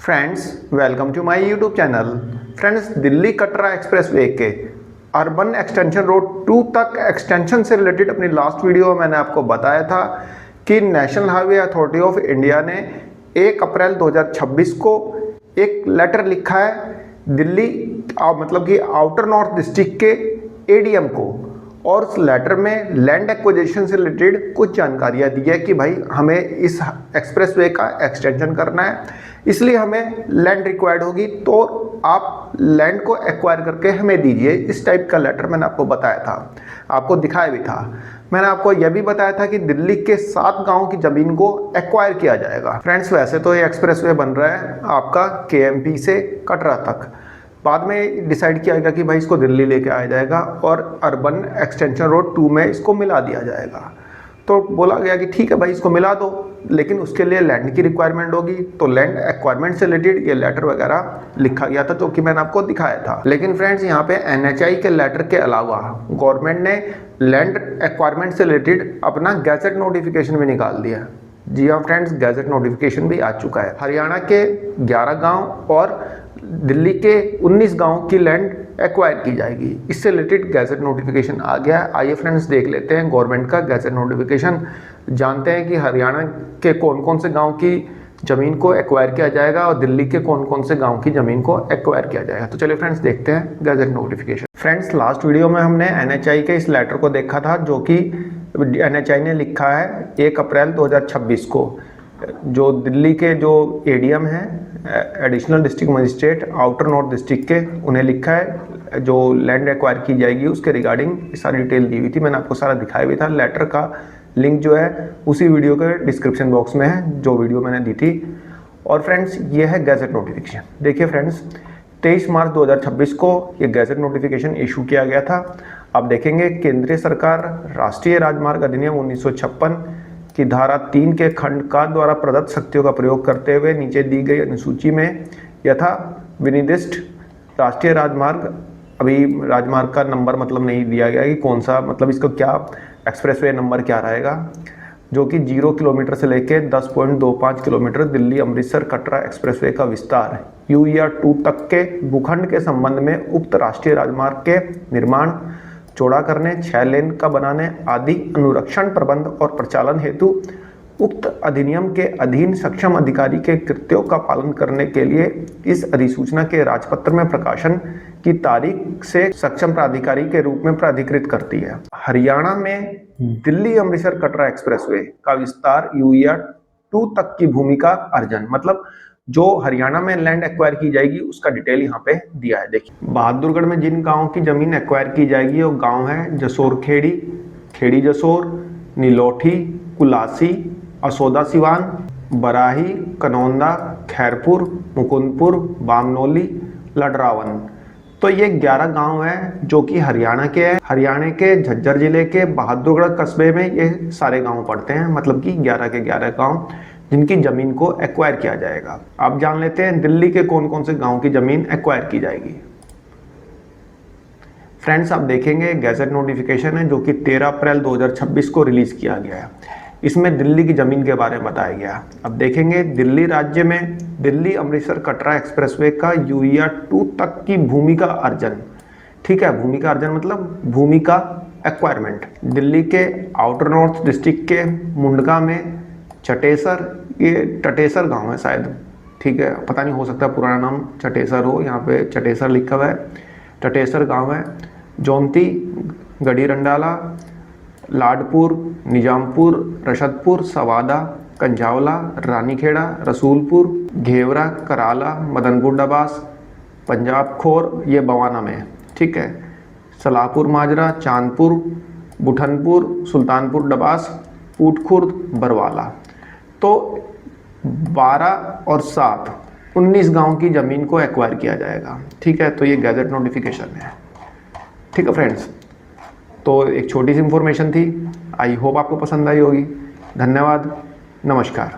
Friends, welcome to my YouTube channel. Friends, Delhi Katra expressway के urban extension road 2 तक extension से related अपनी last video में मैंने आपको बताया था कि national highway authority of India ने 1 अप्रैल 2026 को एक लेटर लिखा है दिल्ली मतलब कि आउटर नॉर्थ डिस्ट्रिक्ट के एडीएम को, और उस लेटर में लैंड एक्विजिशन से रिलेटेड कुछ जानकारियाँ दी है कि भाई हमें इस एक्सप्रेसवे का एक्सटेंशन करना है, इसलिए हमें लैंड रिक्वायर्ड होगी, तो आप लैंड को एक्वायर करके हमें दीजिए। इस टाइप का लेटर मैंने आपको बताया था, आपको दिखाया भी था। मैंने आपको यह भी बताया था कि दिल्ली के 7 गाँव की ज़मीन को एक्वायर किया जाएगा। फ्रेंड्स, वैसे तो ये एक्सप्रेसवे बन रहा है आपका केएमपी से कटरा तक, बाद में डिसाइड किया गया कि भाई इसको दिल्ली लेके आया जाएगा और अर्बन एक्सटेंशन रोड 2 में इसको मिला दिया जाएगा। तो बोला गया कि ठीक है भाई, इसको मिला दो, लेकिन उसके लिए लैंड की रिक्वायरमेंट होगी। तो लैंड एक्वायरमेंट से रिलेटेड ये लेटर वगैरह लिखा गया था, जो कि मैंने आपको दिखाया था। लेकिन फ्रेंड्स, यहाँ पे एनएचआई के लेटर के अलावा गवर्नमेंट ने लैंड एक्वायरमेंट से रिलेटेड अपना गैजेट नोटिफिकेशन भी निकाल दिया। जी हाँ फ्रेंड्स, गैजेट नोटिफिकेशन भी आ चुका है। हरियाणा के 11 गाँव और दिल्ली के 19 गाँव की लैंड एक्वायर की जाएगी। इससे रिलेटेड गैजेट नोटिफिकेशन आ गया है। आइए फ्रेंड्स, देख लेते हैं गवर्नमेंट का गैजेट नोटिफिकेशन, जानते हैं कि हरियाणा के कौन कौन से गांव की ज़मीन को एक्वायर किया जाएगा और दिल्ली के कौन कौन से गांव की ज़मीन को एक्वायर किया जाएगा। तो चलिए फ्रेंड्स, देखते हैं gadget notification. Friends, last video में हमने एनएचआई के इस लेटर को देखा था, जो कि एनएचआई ने लिखा है 1 अप्रैल 2026 को। जो दिल्ली के जो एडीएम हैं, additional district magistrate outer north district के, उन्हें लिखा है जो लैंड एक्वायर की जाएगी उसके रिगार्डिंग सारी डिटेल दी हुई थी। मैंने आपको सारा दिखाया भी था। लेटर का लिंक जो है उसी वीडियो के डिस्क्रिप्शन बॉक्स में है, जो वीडियो मैंने दी थी। और फ्रेंड्स, ये है गैजेट नोटिफिकेशन। देखिए फ्रेंड्स, 23 मार्च 2026 को ये गैजेट नोटिफिकेशन इशू किया गया था। आप देखेंगे केंद्रीय सरकार राष्ट्रीय राजमार्ग अधिनियम 1956 की धारा 3 के खंड का द्वारा प्रदत्त शक्तियों का प्रयोग करते हुए नीचे दी गई अनुसूची में यथा विनिर्दिष्ट राष्ट्रीय राजमार्ग, अभी राजमार्ग का नंबर मतलब नहीं दिया गया कि कौन सा, मतलब इसको क्या एक्सप्रेसवे नंबर क्या रहेगा, जो कि 0 किलोमीटर से लेके 10.25 किलोमीटर दिल्ली अमृतसर कटरा एक्सप्रेसवे का विस्तार यूईआर 2 तक के भूखंड के संबंध में उक्त राष्ट्रीय राजमार्ग के निर्माण, चौड़ा करने, 6 लेन का बनाने आदि अनुरक्षण प्रबंध और प्रचालन हेतु उक्त अधिनियम के अधीन सक्षम अधिकारी के कृत्यों का पालन करने के लिए इस अधिसूचना के राजपत्र में प्रकाशन की तारीख से सक्षम प्राधिकारी के रूप में प्राधिकृत करती है। हरियाणा में दिल्ली अमृतसर कटरा एक्सप्रेसवे का विस्तार यूईआर 2 तक की भूमि का अर्जन, मतलब जो हरियाणा में लैंड एक्वायर की जाएगी उसका डिटेल यहाँ पे दिया है। देखिए, बहादुरगढ़ में जिन गाँव की जमीन एक्वायर की जाएगी वो गाँव है जसोर खेड़ी, खेड़ी जसोर, नीलोठी, कुलासी, असोदा सिवान, बराही, कनौंदा, खैरपुर, मुकुंदपुर, बामनोली, लडरावन। तो ये 11 गांव हैं जो कि हरियाणा के हैं। हरियाणा के झज्जर जिले के बहादुरगढ़ कस्बे में ये सारे गांव पड़ते हैं, मतलब कि 11 के 11 गांव जिनकी जमीन को एक्वायर किया जाएगा। आप जान लेते हैं दिल्ली के कौन कौन से गांव की जमीन एक्वायर की जाएगी। फ्रेंड्स, आप देखेंगे गैजेट नोटिफिकेशन है जो कि 13 अप्रैल 2026 को रिलीज किया गया है। इसमें दिल्ली की जमीन के बारे में बताया गया। अब देखेंगे दिल्ली राज्य में दिल्ली अमृतसर कटरा एक्सप्रेसवे का यूईआर 2 तक की भूमि का अर्जन, ठीक है, भूमि का अर्जन मतलब भूमि का एक्वायरमेंट। दिल्ली के आउटर नॉर्थ डिस्ट्रिक्ट के मुंडका में चटेसर, ये टटेसर गांव है शायद, ठीक है, पता नहीं, हो सकता है पुराना नाम चटेसर हो, यहाँ पे चटेसर लिखा हुआ है। टटेसर गांव है। जौनती, गढ़ी रंडाला, लाडपुर, निजामपुर, रशदपुर, सवादा, कंझावला, रानीखेड़ा, रसूलपुर, घेवरा, कराला, मदनपुर डबास, पंजाब खोर, ये बवाना में है, ठीक है, सलाहपुर माजरा, चांदपुर, बुठनपुर, सुल्तानपुर डबास, ऊटखुर्द, बरवाला। तो 12 और 7 19 गांव की ज़मीन को एक्वायर किया जाएगा, ठीक है। तो ये गैजेट नोटिफिकेशन है, ठीक है फ्रेंड्स। तो एक छोटी सी इंफॉर्मेशन थी, आई होप आपको पसंद आई होगी। धन्यवाद, नमस्कार।